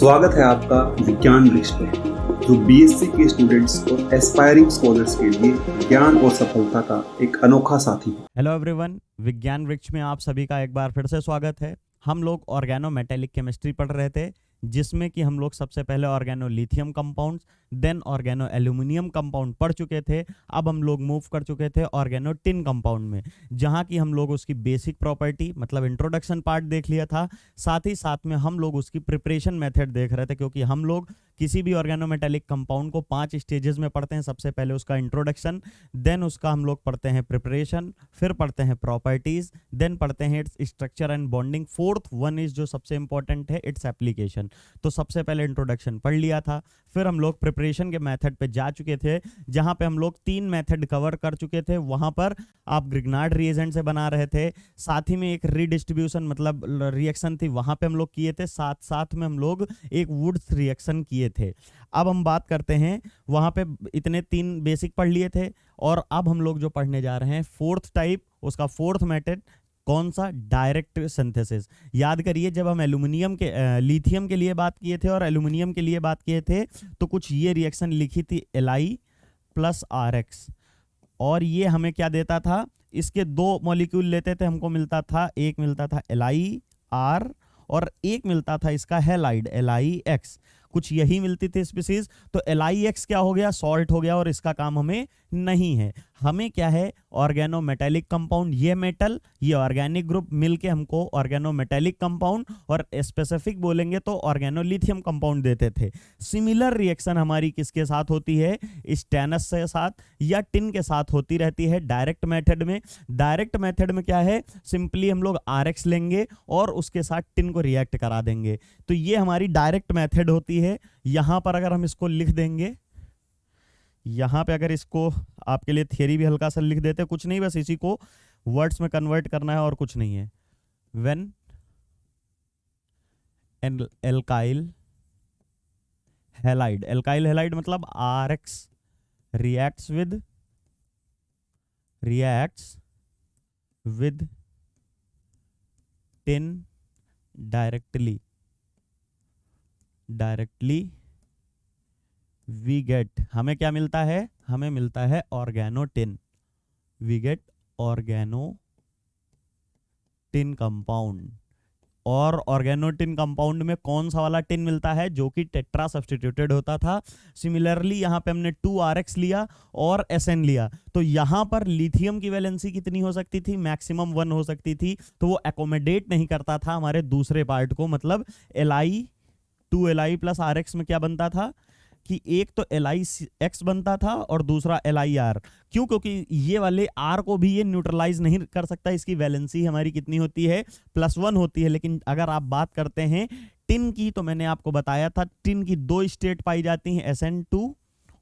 स्वागत है आपका विज्ञान वृक्ष पे, जो बीएससी के स्टूडेंट्स और एस्पायरिंग स्कॉलर्स के लिए ज्ञान और सफलता का एक अनोखा साथी है। हेलो एवरीवन, विज्ञान वृक्ष में आप सभी का एक बार फिर से स्वागत है। हम लोग ऑर्गेनो मेटेलिक केमिस्ट्री पढ़ रहे थे, जिसमें कि हम लोग सबसे पहले organolithium compounds, then organoaluminium compound पढ़ चुके थे। अब हम लोग मूव कर चुके थे ऑर्गेनो टिन कंपाउंड में, जहां की हम लोग उसकी बेसिक प्रॉपर्टी मतलब इंट्रोडक्शन पार्ट देख लिया था। साथ ही साथ में हम लोग उसकी प्रिपरेशन मेथड देख रहे थे, क्योंकि हम लोग किसी भी ऑर्गेनो मेटेलिक कंपाउंड को 5 स्टेजेस में पढ़ते हैं। सबसे पहले उसका इंट्रोडक्शन, देन उसका हम लोग पढ़ते हैं प्रिपरेशन, फिर पढ़ते हैं प्रॉपर्टीज, देन पढ़ते हैं its structure and bonding, fourth one is जो सबसे इंपॉर्टेंट है, इट्स एप्लीकेशन। तो सबसे पहले इंट्रोडक्शन पढ़ लिया था, फिर हम लोग प्रिपरेशन के मेथड पे जा चुके थे, जहां पे हम लोग 3 मेथड कवर कर चुके थे। वहां पर आप ग्रिग्नार्ड रिएजेंट से बना रहे थे, साथ ही में एक रीडिस्ट्रीब्यूशन मतलब रिएक्शन थी, वहां पे हम लोग किए थे, साथ साथ में हम लोग एक वुड्स रिएक्शन किए थे। अब हम बात करते हैं, वहां पे इतने 3 बेसिक पढ़ लिए थे, और अब हम लोग जो पढ़ने जा रहे हैं फोर्थ टाइप, उसका फोर्थ मेथड कौन सा, डायरेक्ट सिंथेसिस। याद करिए, जब हम एल्यूमिनियम के लिथियम के लिए बात किए थे और एल्यूमिनियम के लिए बात किए थे, तो कुछ ये रिएक्शन लिखी थी Li प्लस RX, और ये हमें क्या देता था, इसके 2 मॉलिक्यूल लेते थे, हमको मिलता था, एक मिलता था LiR और एक मिलता था इसका हैलाइड LiX। कुछ यही मिलती थी स्पीसीज। तो LiX क्या हो गया, सॉल्ट हो गया, और इसका काम हमें नहीं है। हमें क्या है, ऑर्गेनो मेटेलिक कंपाउंड, ये मेटल ये ऑर्गेनिक ग्रुप मिलके हमको ऑर्गेनो मेटेलिक कंपाउंड, और स्पेसिफिक बोलेंगे तो ऑर्गेनो लिथियम कंपाउंड देते थे। सिमिलर रिएक्शन हमारी किसके साथ होती है, स्टेनस के साथ या टिन के साथ होती रहती है डायरेक्ट मेथड में। डायरेक्ट मेथड में क्या है, सिंपली हम लोग RX लेंगे और उसके साथ टिन को रिएक्ट करा देंगे। तो ये हमारी डायरेक्ट मेथड होती है। यहां पर अगर हम इसको लिख देंगे, यहां पे अगर इसको आपके लिए थियरी भी हल्का सा लिख देते, कुछ नहीं, बस इसी को वर्ड्स में कन्वर्ट करना है और कुछ नहीं है। When alkyl halide, alkyl halide मतलब RX reacts with tin directly we get, हमें क्या मिलता है, हमें मिलता है organotin. We get organotin compound. और ऑर्गेनो टिन कंपाउंड में कौन सा वाला टिन मिलता है, जो कि टेट्रा सब्स्टिट्यूटेड होता था। सिमिलरली यहां पे हमने 2RX लिया और SN लिया, तो यहां पर लिथियम की वैलेंसी कितनी हो सकती थी, मैक्सिमम 1 हो सकती थी। तो वो एकोमोडेट नहीं करता था हमारे दूसरे पार्ट को, मतलब Li 2Li प्लस RX में क्या बनता था कि एक तो LiX बनता था और दूसरा LiR। क्यों, क्योंकि ये वाले R को भी ये न्यूट्रलाइज नहीं कर सकता, इसकी वैलेंसी हमारी कितनी होती है, +1 होती है। लेकिन अगर आप बात करते हैं टिन की, तो मैंने आपको बताया था टिन की 2 स्टेट पाई जाती हैं, SN2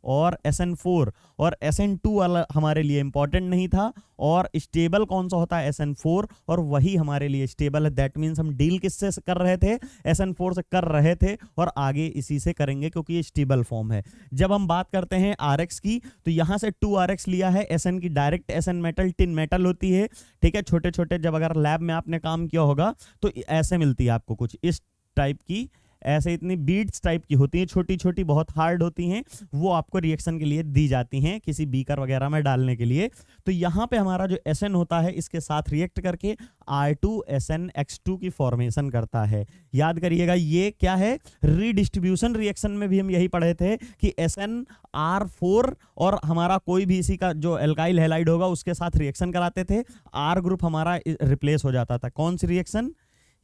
और SN4, और SN2 वाला हमारे लिए इंपॉर्टेंट नहीं था। और स्टेबल कौन सा होता है, SN4, और वही हमारे लिए स्टेबल है। दैट मीन्स हम डील किससे कर रहे थे, SN4 से कर रहे थे, और आगे इसी से करेंगे, क्योंकि ये स्टेबल फॉर्म है। जब हम बात करते हैं RX की, तो यहां से 2RX लिया है। SN की direct SN metal tin metal होती है, ठीक है। छोटे छोटे जब अगर लैब में आपने काम किया होगा तो ऐसे मिलती है आपको, कुछ इस टाइप की, ऐसे इतनी बीड्स टाइप की होती हैं, छोटी छोटी, बहुत हार्ड होती हैं। वो आपको रिएक्शन के लिए दी जाती हैं, किसी बीकर वगैरह में डालने के लिए। तो यहाँ पे हमारा जो SN होता है, इसके साथ रिएक्ट करके R2SNX2 की फॉर्मेशन करता है। याद करिएगा, ये क्या है, रीडिस्ट्रीब्यूशन रिएक्शन में भी हम यही पढ़े थे कि SNR4 और हमारा कोई भी इसी का जो एल्काइल हैलाइड होगा उसके साथ रिएक्शन कराते थे, R ग्रुप हमारा रिप्लेस हो जाता था। कौन सी रिएक्शन,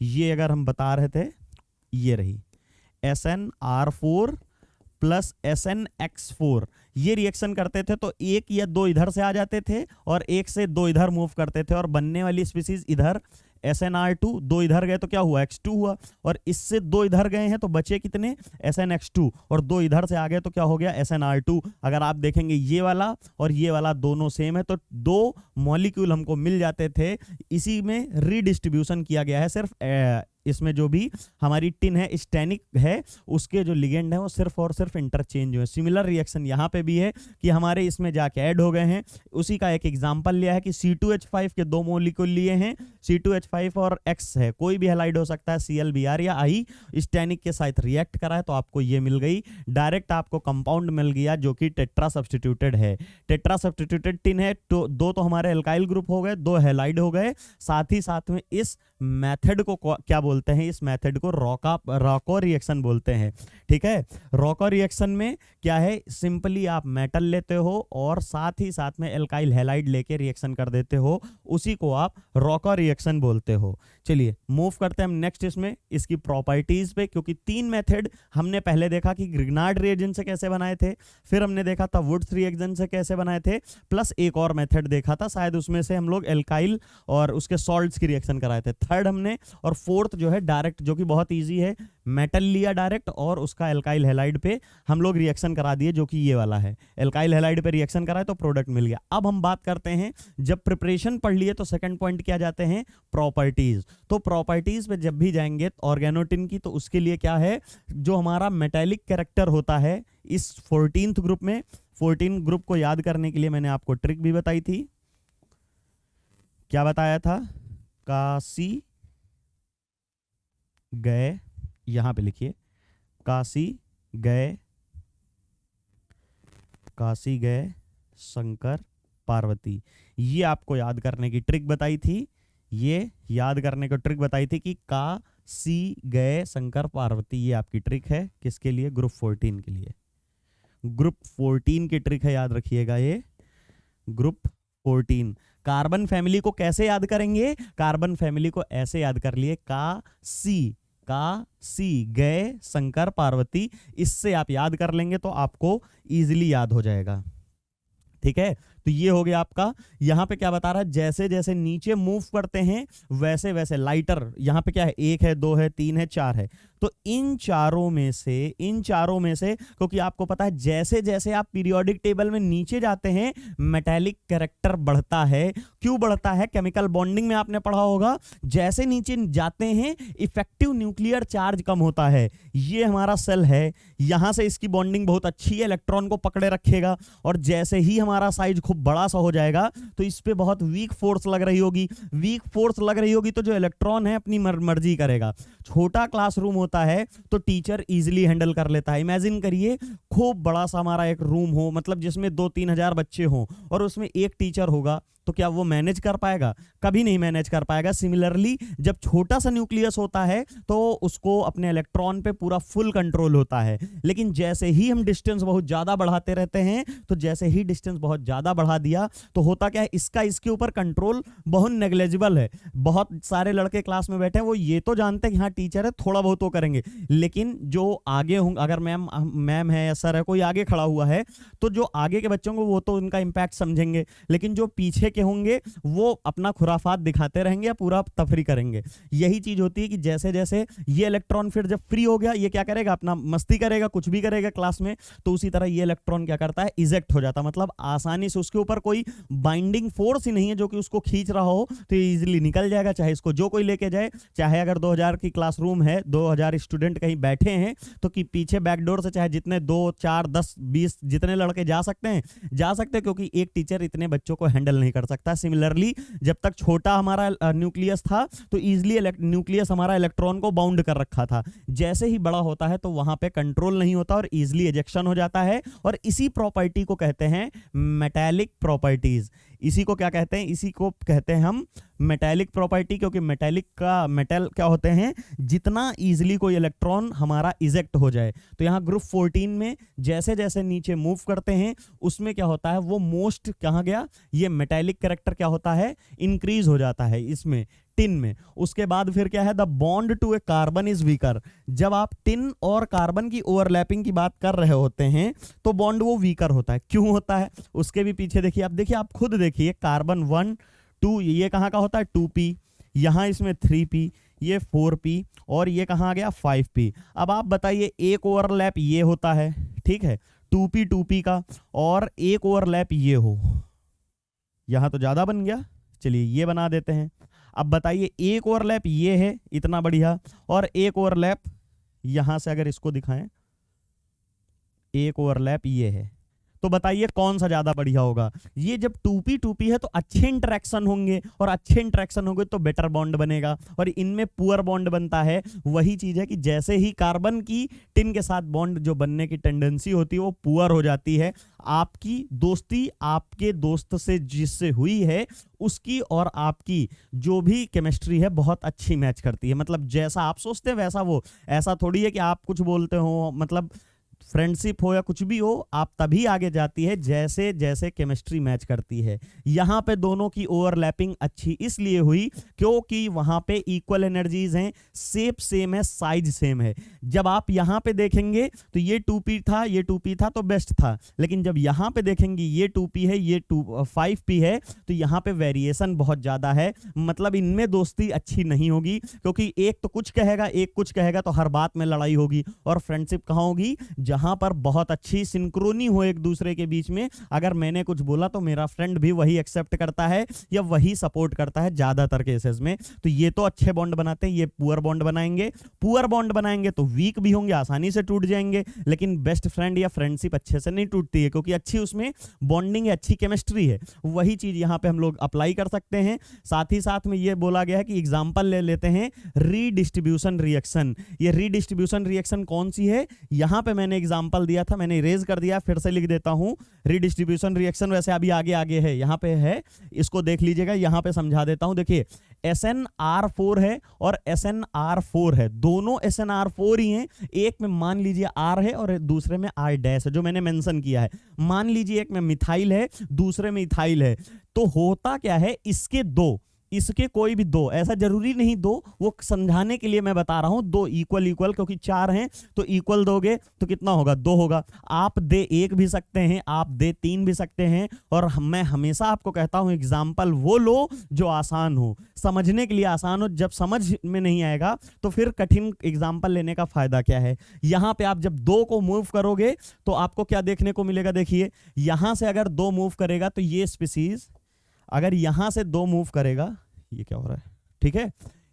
ये अगर हम बता रहे थे, ये रही SNR4 प्लस SNX4। ये रिएक्शन करते थे तो 1 या 2 इधर से आ जाते थे और 1 से 2 इधर मूव करते थे, और बनने वाली स्पीसीज इधर SNR2, 2 इधर गए तो क्या हुआ, X2 हुआ, और इससे 2 इधर गए हैं तो बचे कितने, SNX2, और 2 इधर से आ गए तो क्या हो गया, SNR2। अगर आप देखेंगे ये वाला और ये वाला दोनों सेम है, तो 2 मॉलिक्यूल हमको मिल जाते थे। इसी में रीडिस्ट्रीब्यूशन किया गया है, सिर्फ इसमें जो भी हमारी टिन है स्टैनिक है, उसके जो लिगेंड है वो सिर्फ और सिर्फ इंटरचेंज हुए। सिमिलर रिएक्शन यहाँ पे भी है कि हमारे इसमें जाके ऐड हो गए हैं। उसी का एक एग्जांपल लिया है कि C2H5 के 2 मॉलिक्यूल लिए हैं, C2H5 और X है, कोई भी हैलाइड हो सकता है, ClBr या I, स्टैनिक के साथ रिएक्ट करा है तो आपको ये मिल गई। डायरेक्ट आपको कंपाउंड मिल गया जो कि टेट्रा सब्स्टिट्यूटेड है। टेट्रा सब्स्टिट्यूटेड टिन है तो 2 तो हमारे एल्काइल ग्रुप हो गए, 2 हैलाइड हो गए। साथ ही साथ में इस मेथड को क्या बोलते हैं, इस मेथड को रॉको रिएक्शन बोलते हैं। ठीक है, रॉको रिएक्शन में क्या है, सिंपली आप मेटल लेते हो और साथ ही साथ में एल्काइल हैलाइड लेके रिएक्शन कर देते हो, उसी को आप रॉको रिएक्शन बोलते हो। चलिए मूव करते हैं हम नेक्स्ट इसमें इसकी प्रॉपर्टीज पे, क्योंकि 3 मेथड हमने पहले देखा कि ग्रिग्नार्ड रिएजेंट से कैसे बनाए थे, फिर हमने देखा था वुड्स रिएजेंट से कैसे बनाए थे, प्लस एक और मेथड देखा था, शायद उसमें से हम लोग एल्काइल और उसके सॉल्ट्स की रिएक्शन कराए थे, थर्ड हमने, और फोर्थ जो है डायरेक्ट, जो कि बहुत ईजी है, मेटल लिया डायरेक्ट और उसका एल्काइल हैलाइड पे हम लोग रिएक्शन करा दिए, जो कि ये वाला है, एल्काइल हैलाइड पे रिएक्शन कराए तो प्रोडक्ट मिल गया। अब हम बात करते हैं, जब प्रिपरेशन पढ़ लिए तो सेकंड पॉइंट क्या जाते हैं, प्रॉपर्टीज। तो प्रॉपर्टीज पे जब भी जाएंगे ऑर्गेनोटिन की, तो उसके लिए क्या है, जो हमारा मेटालिक कैरेक्टर होता है इस 14th ग्रुप में, 14 ग्रुप को याद करने के लिए मैंने आपको ट्रिक भी बताई थी। क्या बताया था, काशी गए, यहां पे लिखिए, काशी गए शंकर पार्वती, ये आपको याद करने की ट्रिक बताई थी। ये याद करने को ट्रिक बताई थी कि काशी गए शंकर पार्वती, ये आपकी ट्रिक है किसके लिए, ग्रुप 14 के लिए, ग्रुप 14 की ट्रिक है, याद रखिएगा ये ग्रुप 14। कार्बन फैमिली को कैसे याद करेंगे, कार्बन फैमिली को ऐसे याद कर लिए, काशी गए शंकर पार्वती, इससे आप याद कर लेंगे तो आपको इजीली याद हो जाएगा। ठीक है, तो ये हो गया आपका। यहां पे क्या बता रहा है, जैसे जैसे नीचे मूव करते हैं वैसे वैसे लाइटर, यहां पे क्या है, 1 है, 2 है, 3 है, 4 है, तो इन चारों में से क्योंकि आपको पता है जैसे जैसे आप पीरियोडिक टेबल में नीचे जाते हैं मेटालिक कैरेक्टर बढ़ता है। क्यों बढ़ता है, केमिकल बॉन्डिंग में आपने पढ़ा होगा, जैसे नीचे जाते हैं इफेक्टिव न्यूक्लियर चार्ज कम होता है। ये हमारा सेल है, यहां से इसकी बॉन्डिंग बहुत अच्छी है, इलेक्ट्रॉन को पकड़े रखेगा, और जैसे ही हमारा साइज खूब बड़ा सा हो जाएगा तो इस पे बहुत वीक फोर्स लग रही होगी, तो जो इलेक्ट्रॉन है अपनी मर्जी करेगा। छोटा क्लासरूम होता है तो टीचर इजीली हैंडल कर लेता है। इमेजिन करिए खूब बड़ा सा हमारा एक रूम हो, मतलब जिसमें 2-3 हजार बच्चे हों और उसमें एक टीचर होगा, तो क्या वो मैनेज कर पाएगा, कभी नहीं मैनेज कर पाएगा। सिमिलरली जब छोटा सा न्यूक्लियस होता है तो उसको अपने इलेक्ट्रॉन पे पूरा फुल कंट्रोल होता है, लेकिन जैसे ही हम डिस्टेंस बहुत ज्यादा बढ़ाते रहते हैं, तो जैसे ही डिस्टेंस बहुत ज्यादा बढ़ा दिया तो होता क्या है, इसके ऊपर कंट्रोल बहुत नेग्लेजिबल है। बहुत सारे लड़के क्लास में बैठे हैं, वो ये तो जानते हैं कि हाँ टीचर है, थोड़ा बहुत वो करेंगे, लेकिन जो आगे होंगे, अगर मैम है या सर है, कोई आगे खड़ा हुआ है, तो जो आगे के बच्चों को वो तो उनका इंपैक्ट समझेंगे, लेकिन जो पीछे के होंगे वो अपना खुराफात दिखाते रहेंगे या पूरा तफरी करेंगे। यही चीज होती है कि जैसे जैसे ये इलेक्ट्रॉन फिर जब फ्री हो गया, ये क्या करेगा, अपना मस्ती करेगा, कुछ भी करेगा क्लास में, तो उसी तरह ये इलेक्ट्रॉन क्या करता है, इजेक्ट हो जाता है, मतलब आसानी से उसके ऊपर कोई बाइंडिंग फोर्स ही नहीं है जो कि उसको खींच रहा हो, तो इजीली निकल जाएगा, चाहे इसको जो कोई लेके जाए। चाहे अगर 2000 की क्लासरूम है, 2000 स्टूडेंट कहीं बैठे हैं, तो कि पीछे बैकडोर से चाहे जितने 2, 4, 10, 20 जितने लड़के जा सकते हैं, क्योंकि एक टीचर इतने बच्चों को हैंडल नहीं कर सकता। सिमिलरली जब तक छोटा हमारा न्यूक्लियस था तो इजीली न्यूक्लियस हमारा इलेक्ट्रॉन को बाउंड कर रखा था, जैसे ही बड़ा होता है तो वहां पे कंट्रोल नहीं होता और इजीली एजेक्शन हो जाता है, और इसी प्रॉपर्टी को कहते हैं मेटालिक प्रॉपर्टीज। इसी को क्या कहते हैं, इसी को कहते हैं हम मेटालिक प्रॉपर्टी, क्योंकि मेटल क्या होते हैं, जितना इजीली कोई इलेक्ट्रॉन हमारा इजेक्ट हो जाए। तो यहाँ ग्रुप 14 में जैसे जैसे नीचे मूव करते हैं उसमें क्या होता है, वो मोस्ट कहाँ गया, ये मेटालिक कैरेक्टर क्या होता है, इंक्रीज हो जाता है इसमें टिन में। उसके बाद फिर क्या है, the bond to a carbon is weaker. जब आप टिन और कार्बन की ओवरलैपिंग की बात कर रहे होते हैं तो बॉन्ड वो वीकर होता है। क्यों होता है, उसके भी पीछे देखिए, आप खुद देखिए, कार्बन 1, 2, ये कहाँ का होता है 2p, यहाँ इसमें 3p, ये 4p, और ये कहाँ आ गया 5p। अब आप बताइए, एक ओवरलैप ये होता है, ठीक है, 2p का, और एक ओवरलैप ये हो, यहाँ तो ज्यादा बन गया, चलिए ये बना देते हैं। अब बताइए, एक ओवरलैप ये है इतना बढ़िया, और एक ओवरलैप यहां से अगर इसको दिखाएं, एक ओवरलैप ये है, तो बताइए कौन सा ज्यादा बढ़िया होगा। ये जब 2p2p है तो अच्छे इंटरेक्शन होंगे, और अच्छे इंटरेक्शन होंगे तो बेटर बॉन्ड बनेगा, और इनमें पुअर बॉन्ड बनता है। वही चीज है कि जैसे ही कार्बन की टिन के साथ बॉन्ड जो बनने की टेंडेंसी होती है वो पुअर हो जाती है। आपकी दोस्ती आपके दोस्त से जिससे हुई है उसकी और आपकी जो भी केमिस्ट्री है बहुत अच्छी मैच करती है। मतलब जैसा आप सोचते हैं वैसा वो, ऐसा थोड़ी है कि आप कुछ बोलते हो, मतलब फ्रेंडशिप हो या कुछ भी हो, आप तभी आगे जाती है जैसे जैसे केमिस्ट्री मैच करती है। यहां पे दोनों की ओवरलैपिंग अच्छी इसलिए हुई क्योंकि वहां पे इक्वल एनर्जीज हैं, शेप सेम है, साइज सेम है। जब आप यहां पे देखेंगे तो ये 2p था, ये 2p था तो बेस्ट था, लेकिन जब यहां पे देखेंगे ये 2p है, ये 5p है, तो यहां पे वेरिएशन बहुत ज्यादा है। मतलब इनमें दोस्ती अच्छी नहीं होगी, क्योंकि एक तो कुछ कहेगा, एक कुछ कहेगा, तो हर बात में लड़ाई होगी। और फ्रेंडशिप कहां होगी? जहां पर बहुत अच्छी सिंक्रोनी हो एक दूसरे के बीच में। अगर मैंने कुछ बोला तो मेरा फ्रेंड भी वही एक्सेप्ट करता है या वही सपोर्ट करता है ज्यादातर केसेस में। तो ये तो अच्छे बॉन्ड बनाते हैं। ये पुअर बॉन्ड बनाएंगे, पुअर बॉन्ड बनाएंगे तो वीक भी होंगे, आसानी से टूट जाएंगे। लेकिन बेस्ट फ्रेंड या फ्रेंडशिप अच्छे से नहीं टूटती है, क्योंकि अच्छी उसमें बॉन्डिंग है, अच्छी केमिस्ट्री है। वही चीज यहां पे हम लोग अप्लाई कर सकते हैं। साथ ही साथ में ये बोला गया है कि एग्जांपल ले लेते हैं रीडिस्ट्रीब्यूशन रिएक्शन। ये रीडिस्ट्रीब्यूशन रिएक्शन कौन सी है? यहां पे मैंने एग्जांपल दिया था, मैंने इरेज कर दिया, फिर से लिख देता हूं। रीडिस्ट्रीब्यूशन रिएक्शन वैसे अभी आगे आगे है, यहां पे है, इसको देख लीजिएगा। यहां पे समझा देता हूं। देखिए SnR4 है और SnR4 है, दोनों SnR4 ही हैं। एक में मान लीजिए R है और दूसरे में R डैश है, जो मैंने मेंशन किया है। मान लीजिए एक में मिथाइल है, दूसरे में इथाइल है। तो होता क्या है, इसके दो, इसके कोई भी दो, ऐसा जरूरी नहीं दो, वो समझाने के लिए मैं बता रहा हूं। दो इक्वल इक्वल, क्योंकि चार हैं तो इक्वल दोगे तो कितना होगा? दो होगा। आप दे एक भी सकते हैं, आप दे तीन भी सकते हैं। और मैं हमेशा आपको कहता हूं एग्जाम्पल वो लो जो आसान हो, समझने के लिए आसान हो। जब समझ में नहीं आएगा तो फिर कठिन एग्जाम्पल लेने का फायदा क्या है। यहां पे आप जब दो को मूव करोगे तो आपको क्या देखने को मिलेगा? देखिए यहां से अगर दो मूव करेगा तो ये स्पीसीज, अगर यहां से दो मूव करेगा, ये क्या हो रहा है, ठीक है,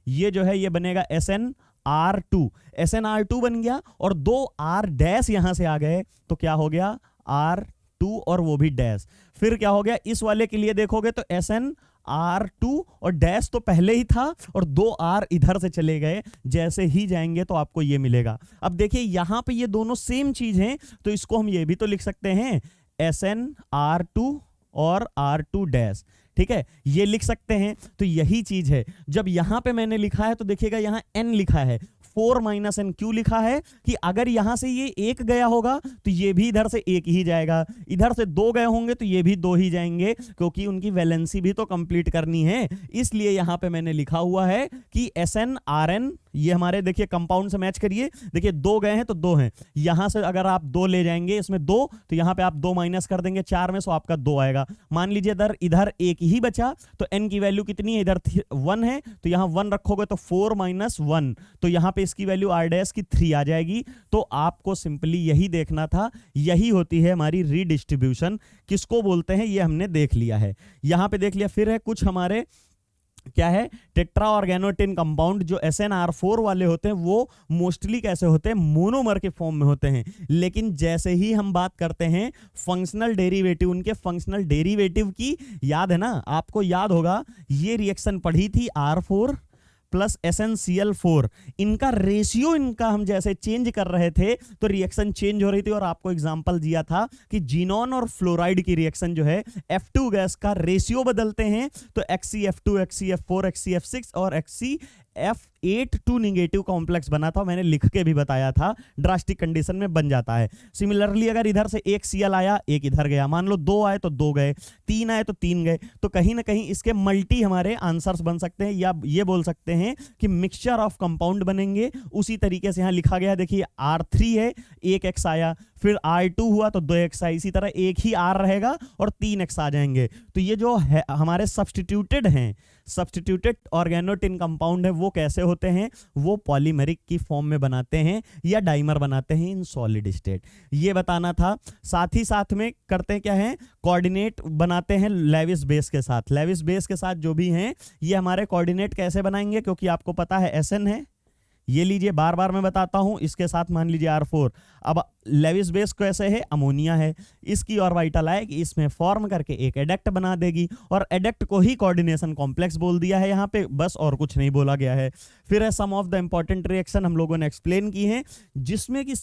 ये जो है ये बनेगा SnR2। SnR2 बन गया और दो R डैश यहां से आ गए तो क्या हो गया? R2 और वो भी डैश। फिर क्या हो गया? इस वाले के लिए देखोगे तो SnR2 और डैश तो पहले ही था और दो R इधर से चले गए, जैसे ही जाएंगे तो आपको ये मिलेगा। अब देखिए यहां पे ये दोनों सेम चीज हैं, तो इसको हम ये भी तो लिख सकते हैं SnR2 और R2 डैश, ठीक है, ये लिख सकते हैं। तो यही चीज है, जब यहां पे मैंने लिखा है तो देखिएगा यहां n लिखा है, 4 - n क्यों लिखा है? कि अगर यहां से ये एक गया होगा तो ये भी इधर से एक ही जाएगा, इधर से दो गए होंगे तो ये भी दो ही जाएंगे, क्योंकि उनकी वैलेंसी भी तो कंप्लीट करनी है। इसलिए यहां पे मैंने लिखा हुआ है कि SnRn, ये हमारे देखिए कंपाउंड से मैच करिए। देखिए दो गए हैं तो दो हैं, यहां से अगर आप दो ले जाएंगे इसमें दो, तो यहां पे आप दो माइनस कर देंगे 4 में, सो आपका दो आएगा। मान लीजिए इधर एक ही बचा तो n की वैल्यू कितनी है? इधर 1 है, तो यहां 1 रखोगे तो 4 - 1, तो यहां पे इसकी वैल्यू R डैश की 3 आ जाएगी। तो आपको सिंपली यही देखना था, यही होती है हमारी रीडिस्ट्रीब्यूशन। किसको बोलते हैं ये हमने देख लिया है, यहां पे देख लिया। फिर है कुछ हमारे क्या है, टेट्रा ऑर्गेनोटिन कंपाउंड। जो SnR4 वाले होते हैं वो मोस्टली कैसे होते हैं? मोनोमर के फॉर्म में होते हैं। लेकिन जैसे ही हम बात करते हैं फंक्शनल डेरिवेटिव, उनके फंक्शनल डेरिवेटिव की, याद है ना, आपको याद होगा ये रिएक्शन पढ़ी थी R4 प्लस SnCl4, इनका रेशियो, इनका हम जैसे चेंज कर रहे थे तो रिएक्शन चेंज हो रही थी। और आपको एग्जांपल दिया था कि जीनॉन और फ्लोराइड की रिएक्शन जो है F2 गैस का रेशियो बदलते हैं तो XCF2, XCF4, XCF6 और XCF8 निगेटिव कॉम्प्लेक्स बना था, मैंने लिख के भी बताया था, ड्रास्टिक कंडीशन में बन जाता है। सिमिलरली अगर इधर से एक Cl आया, एक इधर गया, मान लो दो आए तो दो गए, तीन आए तो तीन गए, तो कहीं ना कहीं इसके मल्टी हमारे आंसर्स बन सकते हैं, या ये बोल सकते हैं कि मिक्सचर ऑफ कंपाउंड बनेंगे। उसी तरीके से यहां लिखा गया, देखिए R3 है, एक X आया, फिर R2 हुआ तो 2X आया, इसी तरह एक ही R रहेगा और 3X आ जाएंगे। तो ये जो है हमारे सब्स्टिट्यूटेड हैं, सब्स्टिट्यूटेड ऑर्गेनोटिन कंपाउंड है, वो कैसे होते हैं वो पॉलीमेरिक की फॉर्म में बनाते हैं या डाइमर बनाते हैं इन सॉलिड स्टेट, ये बताना था। साथ ही साथ में करते हैं क्या है, कोऑर्डिनेट बनाते हैं लेविस बेस के साथ। लेविस बेस के साथ जो भी हैं ये हमारे कोऑर्डिनेट कैसे बनाएंगे, क्योंकि आपको पता है SN है, ये लीजिए बार बार मैं बताता हूं, इसके साथ मान लीजिए R4। अब लेविस बेस कैसे है, अमोनिया है, इसकी ऑर्बिटल आएगी, इसमें फॉर्म करके एक एडक्ट बना देगी, और एडक्ट को ही कोऑर्डिनेशन कॉम्प्लेक्स बोल दिया है यहाँ पे, बस और कुछ नहीं बोला गया है। फिर है सम ऑफ द इंपॉर्टेंट रिएक्शन, हम लोगों ने एक्सप्लेन की है, जिसमें कि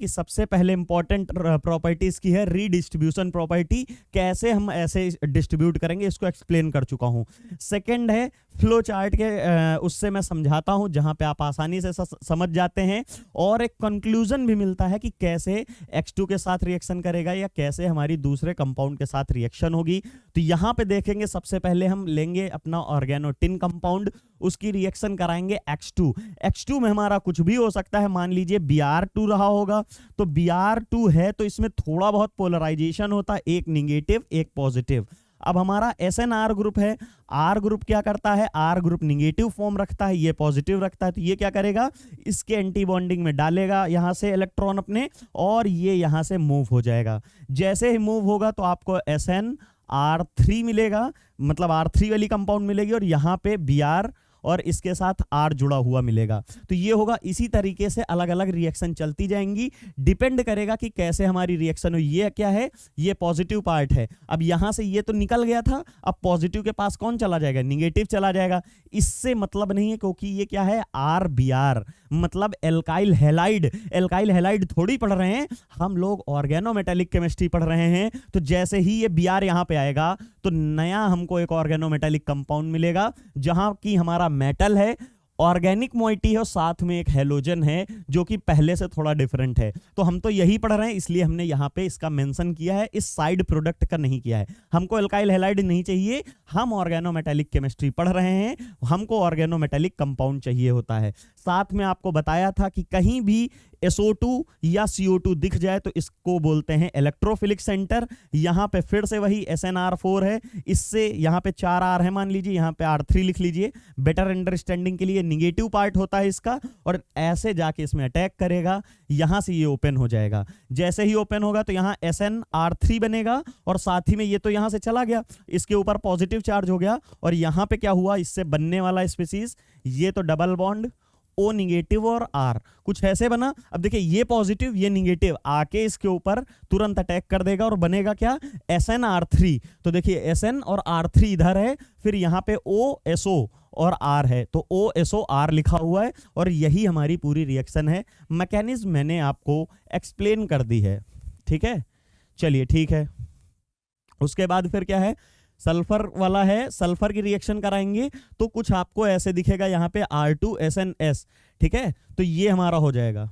सबसे पहले इंपॉर्टेंट प्रॉपर्टीज की है रीडिस्ट्रीब्यूशन प्रॉपर्टी, कैसे हम ऐसे डिस्ट्रीब्यूट करेंगे इसको एक्सप्लेन कर चुका हूं। सेकंड है फ्लो चार्ट के, उससे मैं समझाता हूं जहां पे आप आसानी से समझ जाते हैं, और एक कंक्लूजन भी मिलता है कि कैसे X2 के साथ रिएक्शन करेगा या कैसे हमारी दूसरे कंपाउंड के साथ रिएक्शन होगी। तो यहां पे देखेंगे, सबसे पहले हम लेंगे अपना ऑर्गेनोटिन कंपाउंड, उसकी रिएक्शन कराएंगे X2 में हमारा कुछ भी हो सकता है, मान लीजिए Br2 रहा होगा, तो Br2 है तो इसमें थोड़ा बहुत पोलराइजेशन होता है, एक निगेटिव एक पॉजिटिव। अब हमारा SNR ग्रुप है, R ग्रुप क्या करता है, R ग्रुप निगेटिव फॉर्म रखता है, ये पॉजिटिव रखता है, तो ये क्या करेगा, इसके एंटी बॉन्डिंग में डालेगा यहां से इलेक्ट्रॉन अपने, और ये यहां से मूव हो जाएगा। जैसे ही मूव होगा तो आपको SNR3 मिलेगा, मतलब R3 वाली कंपाउंड मिलेगी, और यहां पे Br और इसके साथ R जुड़ा हुआ मिलेगा। तो ये होगा, इसी तरीके से अलग अलग रिएक्शन चलती जाएंगी, डिपेंड करेगा कि कैसे हमारी रिएक्शन हो। ये क्या है, ये पॉजिटिव पार्ट है। अब यहां से ये तो निकल गया था, अब पॉजिटिव के पास कौन चला जाएगा, निगेटिव चला जाएगा। इससे मतलब नहीं है, क्योंकि ये क्या है, RBr मतलब एल्काइल हैलाइड थोड़ी पढ़ रहे हैं हम लोग, ऑर्गेनोमेटेलिक केमिस्ट्री पढ़ रहे हैं। तो जैसे ही ये Br यहां पे आएगा तो नया हमको एक ऑर्गेनोमेटेलिक कंपाउंड मिलेगा, जहां की हमारा मेटल है, ऑर्गेनिक मोइटी है, और साथ में एक हेलोजन है जो कि पहले से थोड़ा डिफरेंट है। तो हम तो यही पढ़ रहे हैं, इसलिए हमने यहाँ पे इसका मेंशन किया है, इस साइड प्रोडक्ट का नहीं किया है। हमको एल्काइल हैलाइड नहीं चाहिए, हम ऑर्गेनोमेटेलिक केमिस्ट्री पढ़ रहे हैं, हमको ऑर्गेनोमेटेलिक कंपाउंड चाहिए होता है। साथ में आपको बताया था कि कहीं भी SO2 या CO2 दिख जाए तो इसको बोलते हैं इलेक्ट्रोफिलिक सेंटर। यहां पे फिर से वही SNR4 है, इससे यहां पे 4 R है, मान लीजिए यहां पे R3 लिख लीजिए, बेटर अंडरस्टैंडिंग के लिए। निगेटिव पार्ट होता है इसका, और ऐसे जाके इसमें अटैक करेगा, यहां से ये ओपन हो जाएगा। जैसे ही ओपन होगा तो यहां SNR3 बनेगा, और साथ ही में ये तो यहां से चला गया, इसके ऊपर पॉजिटिव चार्ज हो गया, और यहां पे क्या हुआ, इससे बनने वाला स्पीसीज, ये तो डबल बॉन्ड O निगेटिव और R कुछ ऐसे बना। अब देखिए, ये पॉजिटिव ये निगेटिव आके इसके ऊपर तुरंत अटैक कर देगा, और बनेगा क्या, SNR3। तो देखिए SN और R3 इधर है, फिर यहां पे OSO और R है, तो OSOR लिखा हुआ है, और यही हमारी पूरी रिएक्शन है। मैकेनिज्म मैंने आपको एक्सप्लेन कर दी है, ठीक है, चलिए ठीक है। उसके बाद फिर क्या है, सल्फर वाला है, सल्फर की रिएक्शन कराएंगे तो कुछ आपको ऐसे दिखेगा, यहां पे R2SNS, ठीक है, तो ये हमारा हो जाएगा।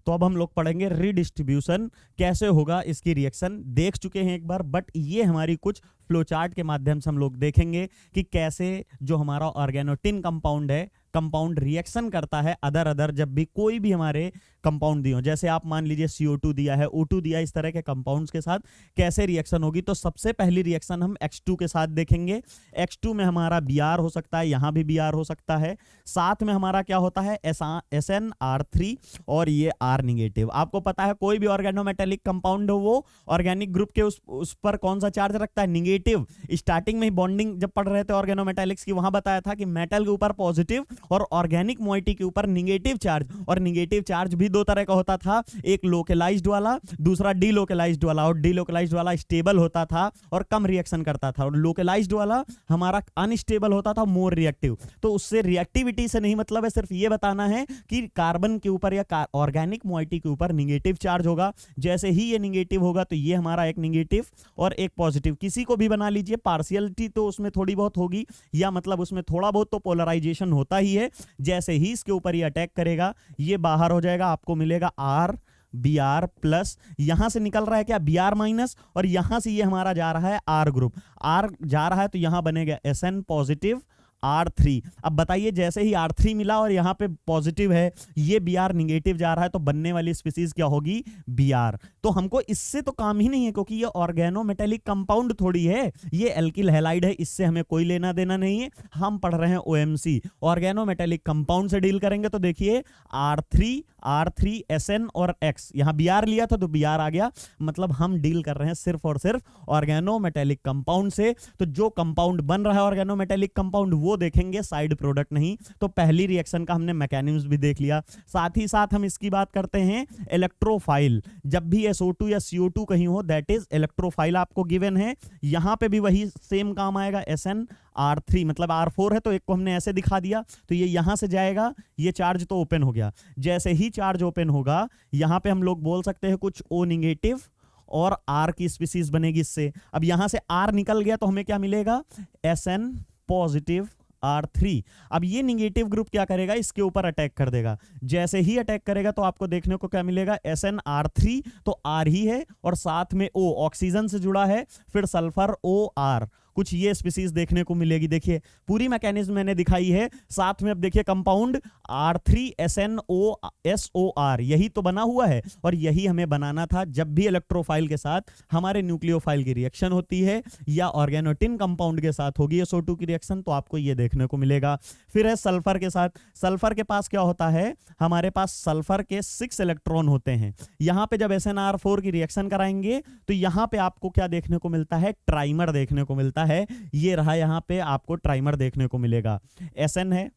तो अब हम लोग पढ़ेंगे रीडिस्ट्रीब्यूशन कैसे होगा, इसकी रिएक्शन देख चुके हैं एक बार, बट ये हमारी कुछ फ्लोचार्ट के माध्यम से हम लोग देखेंगे कि कैसे जो हमारा ऑर्गेनोटिन कंपाउंड है, कंपाउंड रिएक्शन करता है अदर जब भी कोई भी हमारे कंपाउंड दिए हो, जैसे आप मान लीजिए CO2 दिया है, O2 दिया है, इस तरह के कंपाउंड्स के साथ कैसे रिएक्शन होगी। तो सबसे पहली रिएक्शन हम X2 के साथ देखेंगे। X2 में हमारा Br हो सकता है, यहां भी Br हो सकता है, साथ में हमारा क्या होता है, SNR3, और ये R निगेटिव। आपको पता है कोई भी ऑर्गेनोमेटेलिक कंपाउंड हो वो ऑर्गेनिक ग्रुप के उस पर कौन सा चार्ज रखता है, निगेटिव। स्टार्टिंग में ही बॉन्डिंग जब पढ़ रहे थे ऑर्गेनोमेटेलिक्स की, वहां बताया था कि मेटल के ऊपर पॉजिटिव और ऑर्गेनिक मोइटी के ऊपर निगेटिव चार्ज, और निगेटिव चार्ज भी दो तरह का होता था, एक लोकलाइज्ड वाला, दूसरा डीलोकलाइज्ड वाला। और डीलोकलाइज्ड वाला स्टेबल होता था और कम रिएक्शन करता था, और लोकलाइज्ड वाला हमारा अनस्टेबल होता था, मोर रिएक्टिव। तो उससे रिएक्टिविटी से नहीं मतलब है, सिर्फ ये बताना है कि कार्बन के ऊपर या ऑर्गेनिक मोइटी के ऊपर निगेटिव चार्ज होगा। जैसे ही ये निगेटिव होगा तो ये हमारा एक निगेटिव और एक पॉजिटिव, किसी को भी बना लीजिए, पार्शियलिटी तो उसमें थोड़ी बहुत होगी, या मतलब उसमें थोड़ा बहुत तो पोलराइजेशन होता ही है। जैसे ही इसके ऊपर ये अटैक करेगा, ये बाहर हो जाएगा, आपको मिलेगा Br प्लस, यहां से निकल रहा है क्या, Br माइनस, और यहां से ये हमारा जा रहा है R ग्रुप, R जा रहा है तो यहां बनेगा SN पॉजिटिव R3। अब बताइए जैसे ही R3 मिला और यहाँ पे पॉजिटिव है, ये Br निगेटिव जा रहा है, तो बनने वाली स्पीसीज क्या होगी? Br। तो हमको इससे तो काम ही नहीं है, क्योंकि ये ऑर्गेनोमेटेलिक कंपाउंड थोड़ी है, ये एल्किल हैलाइड है, इससे हमें कोई लेना देना नहीं है। हम पढ़ रहे हैं OMC, ऑर्गेनोमेटेलिक कंपाउंड से डील करेंगे। तो देखिए R3 SN और X, यहां Br लिया था तो Br आ गया, मतलब हम डील कर रहे हैं सिर्फ और सिर्फ ऑर्गेनोमेटेलिक कंपाउंड से। तो जो कंपाउंड बन रहा है ऑर्गेनोमेटेलिक कंपाउंड, वो देखेंगे, साइड प्रोडक्ट नहीं। तो पहली रिएक्शन का हमने मैकेनिज्म भी देख लिया। साथ ही साथ हम इसकी बात करते हैं इलेक्ट्रोफाइल। जब भी SO2 या CO2 कहीं हो, दैट इज इलेक्ट्रोफाइल आपको गिवन है। यहां पे भी वही सेम काम आएगा, SnR3 मतलब R4 है, तो एक को हमने ऐसे दिखा दिया, तो ये यहां से जाएगा, ये चार्ज तो ओपन हो गया। जैसे ही चार्ज ओपन होगा, यहां पे हम लोग बोल सकते हैं कुछ O नेगेटिव और R की स्पीसीज बनेगी इससे। अब यहां से R निकल गया तो हमें क्या मिलेगा? SN positive R3। अब ये निगेटिव ग्रुप क्या करेगा? इसके ऊपर अटैक कर देगा। जैसे ही अटैक करेगा तो आपको देखने को क्या मिलेगा? SnR3 तो R ही है, और साथ में O ऑक्सीजन से जुड़ा है, फिर सल्फर OR, कुछ ये स्पीसीज देखने को मिलेगी। देखिए पूरी मैकेनिज्म मैंने दिखाई है। साथ में अब देखिए कंपाउंड R3SNOSOR, यही तो बना हुआ है, और यही हमें बनाना था जब भी इलेक्ट्रोफाइल के साथ हमारे न्यूक्लियोफाइल की रिएक्शन होती है, या ऑर्गेनोटिन कंपाउंड के साथ होगी SO2 की रिएक्शन, तो आपको ये देखने को मिलेगा। फिर है सल्फर के साथ। सल्फर के पास क्या होता है? हमारे पास सल्फर के 6 इलेक्ट्रॉन होते हैं। यहां पे जब SnR4 की रिएक्शन कराएंगे तो यहां पे आपको क्या देखने को मिलता है? ट्राइमर देखने को मिलता है। ये रहा, यहां पे आपको ट्राइमर देखने को मिलेगा। SN है,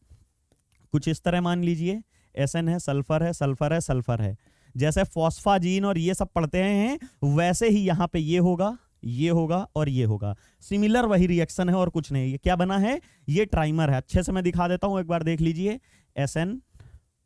कुछ इस तरह मान लीजिए, SN है, सल्फर है, सल्फर है, सल्फर है। जैसे फॉस्फाजीन और ये सब पढ़ते हैं, वैसे ही यहां पे ये होगा, ये होगा और ये होगा। सिमिलर वही रिएक्शन है और कुछ नहीं। ये क्या बना है? ये ट्राइमर है। अच्छे से मैं दिखा देता हूं, एक बार देख लीजिए। SN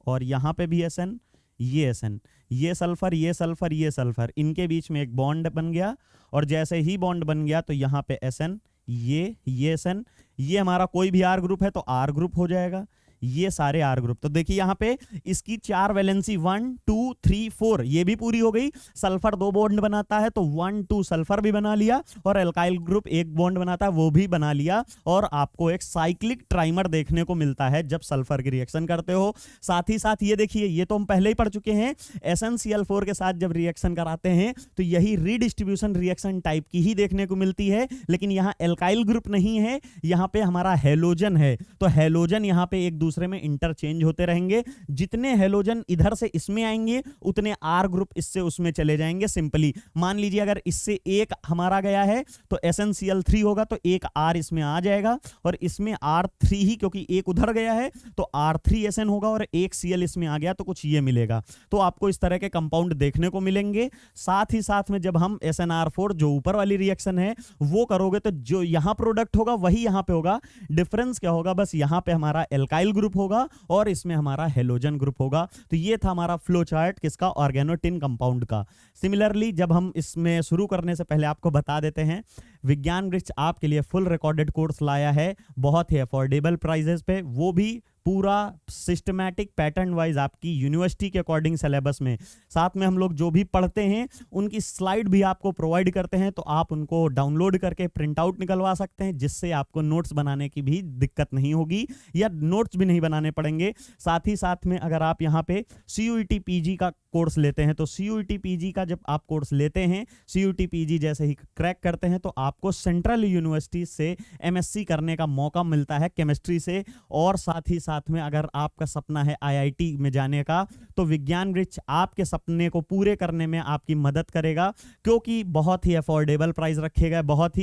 और यहां पे भी SN, ये SN, ये सल्फर, ये सल्फर, ये सल्फर, इनके बीच में एक बॉन्ड बन गया, और जैसे ही बॉन्ड बन गया तो यहां पे SN, ये SN, ये हमारा कोई भी R ग्रुप है तो R ग्रुप हो जाएगा, ये सारे R ग्रुप। तो देखिए यहां पे इसकी 4 वैलेंसी 1 2 3 4 ये भी पूरी हो गई। सल्फर 2 बॉन्ड बनाता है तो 1 2 सल्फर भी बना लिया, और एल्काइल ग्रुप 1 बॉन्ड बनाता है, वो भी बना लिया, और आपको एक साइक्लिक ट्राइमर देखने को मिलता है जब सल्फर की रिएक्शन करते हो। साथ ही साथ ये देखिए, ये तो हम पहले ही पढ़ चुके हैं, SnCl4 के साथ जब रिएक्शन कराते हैं तो यही रीडिस्ट्रीब्यूशन रिएक्शन टाइप की ही देखने को मिलती है, लेकिन यहाँ एल्काइल ग्रुप नहीं है, यहाँ पे हमारा हेलोजन है। तो हेलोजन यहाँ पे एक दूसरे में इंटरचेंज होते रहेंगे। जितने हेलोजन इधर से इसमें आएंगे, उतने R ग्रुप इससे उसमें चले जाएंगे। सिंपली मान लीजिए अगर इससे एक हमारा गया है तो SnCl3 होगा, तो एक R इसमें आ जाएगा, और इसमें R3 ही, क्योंकि एक उधर गया है तो R3SN होगा, और एक Cl इसमें आ गया तो कुछ ये मिलेगा। तो आपको इस तरह के कंपाउंड देखने को मिलेंगे। साथ ही साथ में जब हम SnR4 जो ऊपर वाली रिएक्शन है वो करोगे, तो जो यहां प्रोडक्ट होगा वही यहां पे होगा। डिफरेंस क्या होगा? बस यहां पे हमारा एल्काइल ग्रुप होगा और इसमें हमारा हेलोजन ग्रुप होगा। तो ये था हमारा फ्लो चार्ट किसका? ऑर्गेनोटिन कंपाउंड का। सिमिलरली जब हम इसमें शुरू करने से पहले आपको बता देते हैं, विज्ञान वृक्ष आपके लिए फुल रिकॉर्डेड कोर्स लाया है, बहुत ही अफोर्डेबल प्राइजेस पे, वो भी पूरा सिस्टमैटिक पैटर्न वाइज आपकी यूनिवर्सिटी के अकॉर्डिंग सिलेबस में। साथ में हम लोग जो भी पढ़ते हैं उनकी स्लाइड भी आपको प्रोवाइड करते हैं, तो आप उनको डाउनलोड करके प्रिंट आउट निकलवा सकते हैं, जिससे आपको नोट्स बनाने की भी दिक्कत नहीं होगी, या नोट्स भी नहीं बनाने पड़ेंगे। साथ ही साथ में अगर आप यहाँ पे CUET PG का कोर्स लेते हैं, तो CUET PG का जब आप कोर्स लेते हैं, CUET PG जैसे ही क्रैक करते हैं, तो आपको सेंट्रल यूनिवर्सिटी से MSc करने का मौका मिलता है केमिस्ट्री से। और साथ ही साथ में अगर आपका सपना है IIT में जाने का, तो विज्ञान वृक्ष आपके सपने को पूरे करने में आपकी मदद करेगा, क्योंकि बहुत ही अफोर्डेबल प्राइस रखे गए, बहुत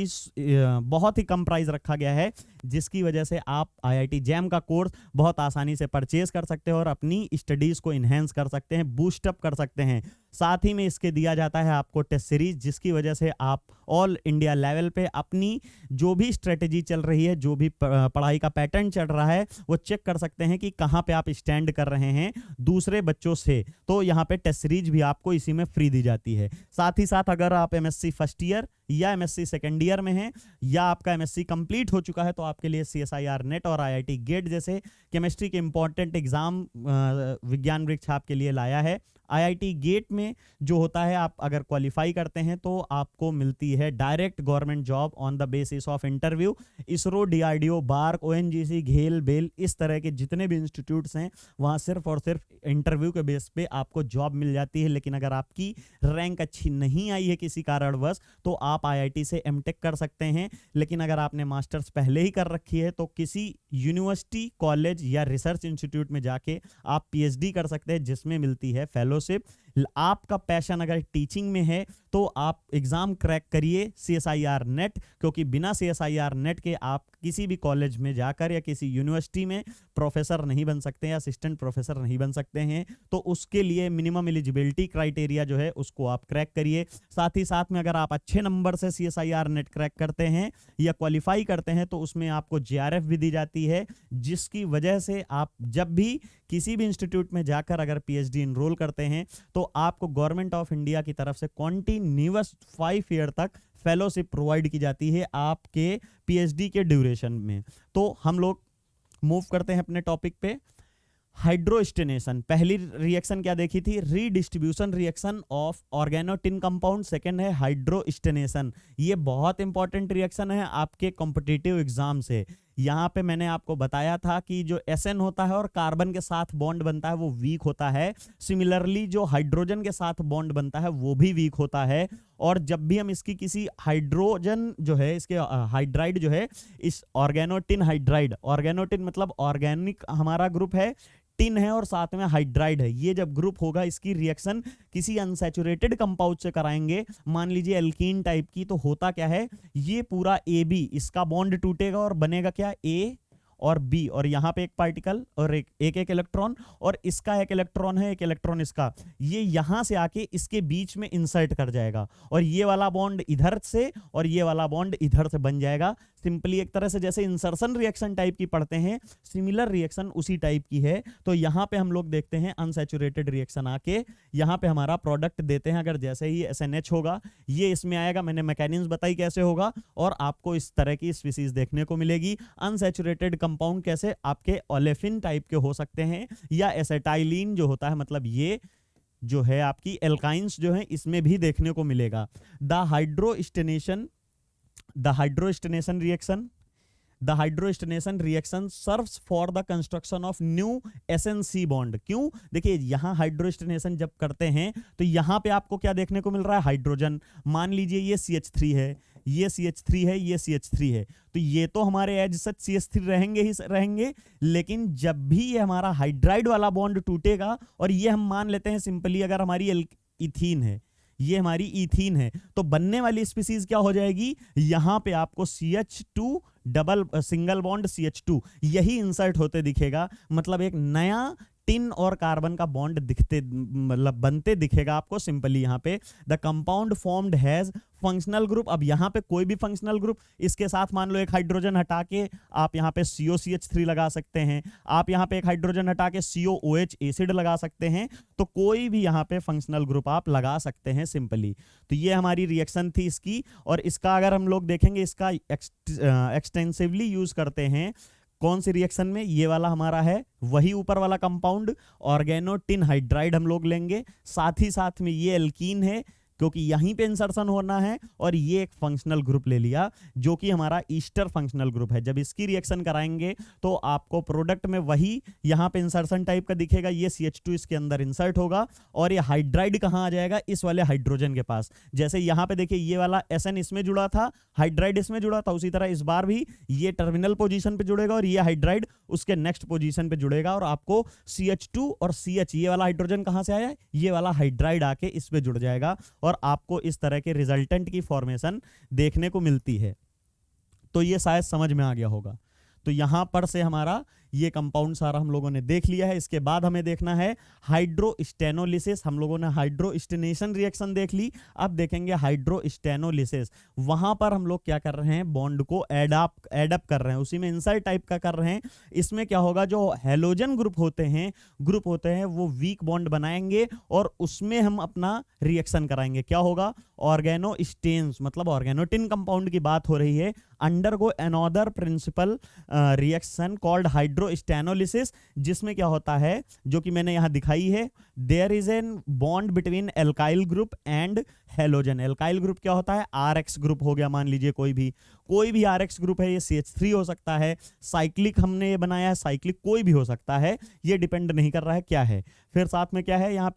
ही कम प्राइस रखा गया है, जिसकी वजह से आप IIT जैम का कोर्स बहुत आसानी से परचेज कर सकते हो और अपनी स्टडीज को इनहेंस कर सकते हैं, बूस्ट अप कर सकते हैं। साथ ही में इसके दिया जाता है आपको टेस्ट सीरीज, जिसकी वजह से आप ऑल इंडिया लेवल पे अपनी जो भी स्ट्रेटेजी चल रही है, जो भी पढ़ाई का पैटर्न चल रहा है, वो चेक कर सकते हैं कि कहाँ पे आप स्टैंड कर रहे हैं दूसरे बच्चों से। तो यहाँ पे टेस्ट सीरीज भी आपको इसी में फ्री दी जाती है। साथ ही साथ अगर आप MSc फर्स्ट ईयर या MSc सेकेंड ईयर में हैं, या आपका MSc कंप्लीट हो चुका है, तो आपके लिए CSIR नेट और IIT गेट जैसे केमिस्ट्री के इंपॉर्टेंट एग्जाम विज्ञान वृक्ष आपके लिए लाया है। IIT गेट में जो होता है, आप अगर क्वालिफाई करते हैं तो आपको मिलती है direct government job on the basis of interview. ISRO, DRDO, BARC, ONGC, घेल, बेल, इस तरह के जितने भी इंस्टीट्यूट्स हैं वहाँ सिर्फ और सिर्फ इंटरव्यू के बेस पे आपको जॉब मिल जाती है। लेकिन अगर आपकी रैंक अच्छी नहीं आई है किसी कारणवश तो आप आईआईटी से एमटेक कर सकते हैं। लेकिन अगर आपने मास्टर्स पहले ही कर रखी है तो किसी यूनिवर्सिटी, कॉलेज या रिसर्च इंस्टीट्यूट में जाके आप पीएचडी कर सकते हैं, जिसमें मिलती है फेलोशिप। आपका पैशन अगर टीचिंग में है तो आप एग्जाम क्रैक करिए सीएसआईआर नेट, क्योंकि बिना सीएसआईआर नेट के आप किसी भी कॉलेज में जाकर या किसी यूनिवर्सिटी में प्रोफेसर नहीं बन सकते या असिस्टेंट प्रोफेसर नहीं बन सकते हैं। तो उसके लिए मिनिमम एलिजिबिलिटी क्राइटेरिया जो है उसको आप क्रैक करिए। साथ ही साथ में अगर आप अच्छे नंबर से सीएसआईआर नेट क्रैक करते हैं या क्वालिफाई करते हैं तो उसमें आपको जेआरएफ भी दी जाती है, जिसकी वजह से आप जब भी किसी भी इंस्टीट्यूट में जाकर अगर पीएचडी इनरोल करते हैं तो आपको गवर्नमेंट ऑफ इंडिया की तरफ से कॉन्टिन्यूअस 5 ईयर तक फेलोशिप प्रोवाइड की जाती है आपके पीएचडी के ड्यूरेशन में। तो हम लोग मूव करते हैं अपने टॉपिक पे। हाइड्रोस्टेनेशन, पहली रिएक्शन क्या देखी थी? Redistribution reaction of organotin compound. Second है हाइड्रोस्टेनेशन। ये बहुत इंपॉर्टेंट रिएक्शन है आपके कॉम्पिटिटिव एग्जाम से। यहाँ पे मैंने आपको बताया था कि जो एसएन होता है और कार्बन के साथ बॉन्ड बनता है वो वीक होता है। सिमिलरली जो हाइड्रोजन के साथ बॉन्ड बनता है वो भी वीक होता है। और जब भी हम इसकी किसी हाइड्रोजन जो है, इसके हाइड्राइड जो है, इस ऑर्गेनोटिन हाइड्राइड, ऑर्गेनोटिन मतलब ऑर्गेनिक हमारा ग्रुप है, टिन है और साथ में हाइड्राइड है, ये जब ग्रुप होगा इसकी रिएक्शन किसी अनसैचुरेटेड कंपाउंड से कराएंगे, मान लीजिए एल्कीन टाइप की, तो होता क्या है, ये पूरा ए बी इसका बॉन्ड टूटेगा और बनेगा क्या, ए और बी, और यहाँ पे एक पार्टिकल और एक इलेक्ट्रॉन, और इसका एक इलेक्ट्रॉन है, एक इलेक्ट्रॉन इसका, ये यहाँ से आके इसके बीच में इंसर्ट कर जाएगा और ये वाला बॉन्ड इधर से और ये वाला बॉन्ड इधर से बन जाएगा। सिंपली एक तरह से जैसे इंसर्शन रिएक्शन टाइप की पढ़ते हैं, सिमिलर रिएक्शन उसी टाइप की है। तो यहाँ पे हम लोग देखते हैं अनसैचुरेटेड रिएक्शन आके यहाँ पे हमारा प्रोडक्ट देते हैं। अगर जैसे ही SNH होगा ये इसमें आएगा, मैंने मैकेनिज्म बताई कैसे होगा, और आपको इस तरह की स्पीसीज देखने को मिलेगी। अनसैचुरेटेड कंपाउंड कैसे, आपके ओलेफिन टाइप के हो सकते हैं या एसेटाइलिन जो होता है, मतलब ये जो है आपकी एल्काइंस जो है, इसमें भी देखने को मिलेगा। The hydrostannation reaction serves for the construction of new SN-C bond. क्यों? देखिए यहाँ हाइड्रोस्टेनेशन जब करते हैं तो यहाँ पे आपको क्या देखने को मिल रहा है, हाइड्रोजन। मान लीजिए ये CH3 है, ये CH3 है, ये CH3 है, तो ये तो हमारे एज सच CH3 रहेंगे ही रहेंगे, लेकिन जब भी ये हमारा हाइड्राइड वाला बॉन्ड टूटेगा, और ये हम मान लेते हैं सिंपली अगर हमारी इथीन है, ये हमारी इथीन है, तो बनने वाली स्पीसीज क्या हो जाएगी, यहां पे आपको CH2 double single bond CH2 यही इंसर्ट होते दिखेगा। मतलब एक नया टिन और कार्बन का बॉन्ड दिखते, मतलब बनते दिखेगा आपको सिंपली। यहाँ पे the compound formed has functional group. अब यहाँ पे कोई भी फंक्शनल ग्रुप, इसके साथ मान लो एक हाइड्रोजन हटा के आप यहाँ पे COCH3 लगा सकते हैं, आप यहाँ पे एक हाइड्रोजन हटा के COOH एसिड लगा सकते हैं, तो कोई भी यहाँ पे फंक्शनल ग्रुप आप लगा सकते हैं सिंपली। तो ये हमारी रिएक्शन थी इसकी, और इसका अगर हम लोग देखेंगे इसका एक्सटेंसिवली यूज करते हैं कौन सी रिएक्शन में, ये वाला हमारा है वही ऊपर वाला कंपाउंड ऑर्गेनोटिन हाइड्राइड हम लोग लेंगे, साथ ही साथ में ये एल्कीन है क्योंकि यहीं पे इंसर्शन होना है, और ये एक फंक्शनल ग्रुप ले लिया जो कि हमारा ईस्टर फंक्शनल ग्रुप है। जब इसकी रिएक्शन कराएंगे तो आपको प्रोडक्ट में वही यहाँ पे इंसर्शन टाइप का दिखेगा, ये CH2 इसके अंदर इंसर्ट होगा, और ये हाइड्राइड कहाँ आ जाएगा, इस वाले हाइड्रोजन के पास। जैसे यहाँ पे देखिए ये वाला SN इसमें जुड़ा था, हाइड्राइड इसमें जुड़ा था, उसी तरह इस बार भी ये टर्मिनल पोजीशन पे जुड़ेगा और ये हाइड्राइड उसके नेक्स्ट पोजीशन पे जुड़ेगा, और आपको CH2 और CH, ये वाला हाइड्रोजन कहाँ से आया, ये वाला हाइड्राइड आके इस पे जुड़ जाएगा, और आपको इस तरह के रिजल्टेंट की फॉर्मेशन देखने को मिलती है। तो ये शायद समझ में आ गया होगा। तो यहां पर से हमारा ये कंपाउंड सारा हम लोगों ने देख लिया है। इसके बाद हमें देखना है हाइड्रोस्टेनोलिसिस। हम लोगों ने हाइड्रोस्टेनेशन रिएक्शन देख ली, अब देखेंगे हाइड्रोस्टेनोलिसिस। वहां पर हम लोग क्या कर रहे हैं, बॉन्ड को एडअप कर रहे हैं, उसी में इंसर्ट टाइप का कर रहे हैं। इसमें क्या होगा, जो हैलोजन ग्रुप होते हैं वो वीक बॉन्ड बनाएंगे और उसमें हम अपना रिएक्शन कराएंगे। क्या होगा, ऑर्गेनोस्टेन्स, मतलब ऑर्गेनोटिन कंपाउंड की बात हो रही है, undergo another principal reaction called hydro hydrostannolysis, जिसमें क्या होता है जो कि मैंने यहां दिखाई है, there is an bond between alkyl group and halogen. Alkyl group क्या होता है, RX ग्रुप हो गया, मान लीजिए कोई भी RX ग्रुप है, ये CH3 हो सकता है, साइक्लिक हमने ये बनाया है, साइक्लिक कोई भी हो सकता है, ये डिपेंड नहीं कर रहा है क्या है। फिर साथ में क्या है यहां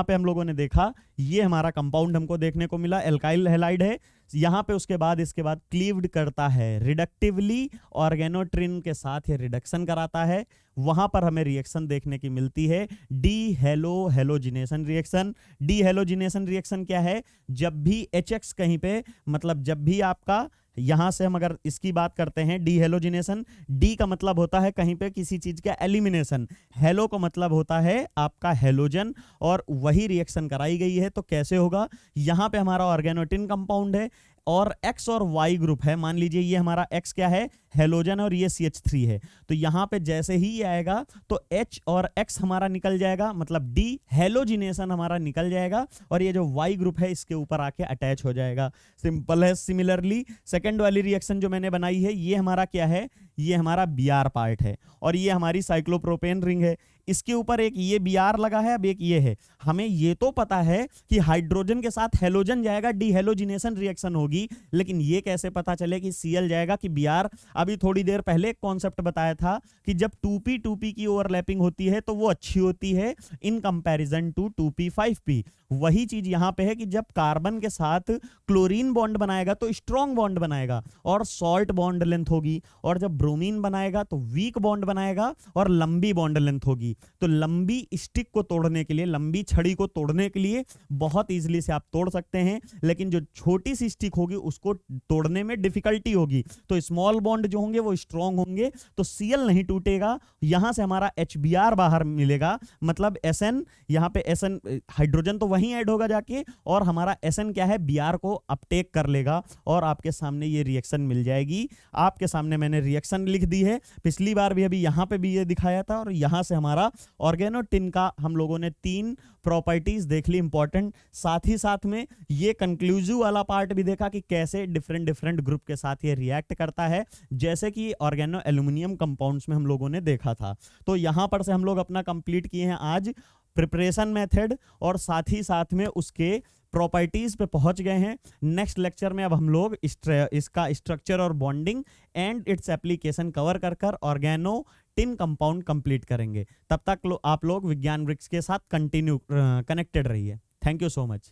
पे हम लोगों ने देखा, ये हमारा कंपाउंड हमको देखने को मिला, एल्काइल हैलाइड है। यहां पे इसके बाद क्लीव्ड करता है रिडक्टिवली, ऑर्गेनोट्रिन के साथ ये रिडक्शन कराता है, वहां पर हमें रिएक्शन देखने की मिलती है D halogenation reaction. D halogenation reaction क्या है, जब भी HX कहीं पे, मतलब जब भी आपका यहां से हम अगर इसकी बात करते हैं डी हेलोजिनेशन, डी का मतलब होता है कहीं पे किसी चीज का एलिमिनेशन, हेलो का मतलब होता है आपका हेलोजन, और वही रिएक्शन कराई गई है। तो कैसे होगा, यहां पे हमारा ऑर्गेनोटिन कंपाउंड है और X और Y ग्रुप है, मान लीजिए ये हमारा X क्या है, हेलोजन, और ये CH3 है। तो यहां पे जैसे ही ये आएगा तो H और X हमारा निकल जाएगा, मतलब डी हेलोजिनेशन हमारा निकल जाएगा, और ये जो Y ग्रुप है इसके ऊपर आके अटैच हो जाएगा। सिंपल है। सिमिलरली सेकंड वाली रिएक्शन जो मैंने बनाई है, ये हमारा क्या है, ये हमारा Br पार्ट है, और ये हमारी साइक्लोप्रोपेन रिंग है, इसके ऊपर एक ये Br लगा है, अब एक ये है। हमें ये तो पता है कि हाइड्रोजन के साथ हेलोजन जाएगा, डीहेलोजिनेशन रिएक्शन होगी, लेकिन ये कैसे पता चले कि Cl जाएगा कि Br? अभी थोड़ी देर पहले एक कॉन्सेप्ट बताया था कि जब 2p की ओवरलैपिंग होती है तो वो अच्छी होती है in comparison to 2p 5p। वही चीज यहां पे है कि जब कार्बन के साथ क्लोरीन बॉन्ड बनाएगा तो स्ट्रॉन्ग बॉन्ड बनाएगा और शॉर्ट बॉन्ड लेंथ होगी, और जब ब्रोमीन बनाएगा तो वीक बॉन्ड बनाएगा और लंबी बॉन्ड लेंथ होगी। तो लंबी स्टिक को तोड़ने के लिए, लंबी छड़ी को तोड़ने के लिए बहुत इजीली से आप तोड़ सकते हैं, लेकिन जो छोटी सी स्टिक होगी उसको तोड़ने में डिफिकल्टी होगी। तो स्मॉल बॉन्ड जो होंगे वो स्ट्रॉन्ग होंगे, तो Cl नहीं टूटेगा, यहां से हमारा HBr बाहर मिलेगा, मतलब Sn, यहां पे Sn हाइड्रोजन तो वहीं ऐड होगा जाके, और हमारा Sn क्या है, Br को अपटेक कर लेगा, और आपके सामने ये रिएक्शन मिल जाएगी। आपके सामने मैंने रिएक्शन लिख दी है, पिछली बार भी अभी यहां पे भी ये दिखाया था, और यहां से हमारा ऑर्गेनोटिन का हम लोगों ने 3 प्रॉपर्टीज देख ली इंपॉर्टेंट। साथ ही साथ में ये कंक्लूसिव वाला पार्ट भी देखा कि कैसे डिफरेंट ग्रुप के साथ ये रिएक्ट करता है, जैसे कि ऑर्गेनो एल्यूमिनियम कंपाउंड्स में हम लोगों ने देखा था। तो यहां पर से हम लोग अपना कंप्लीट किए हैं आज प्रिपरेशन मेथड, और साथ ही साथ में उसके प्रॉपर्टीज पे पहुंच गए हैं। नेक्स्ट लेक्चर में अब हम लोग इसका स्ट्रक्चर और bonding and its application cover कर ऑर्गेनो टिन कंपाउंड कंप्लीट करेंगे। तब तक आप लोग विज्ञान वृक्ष के साथ कंटिन्यू कनेक्टेड रहिए। Thank you so much.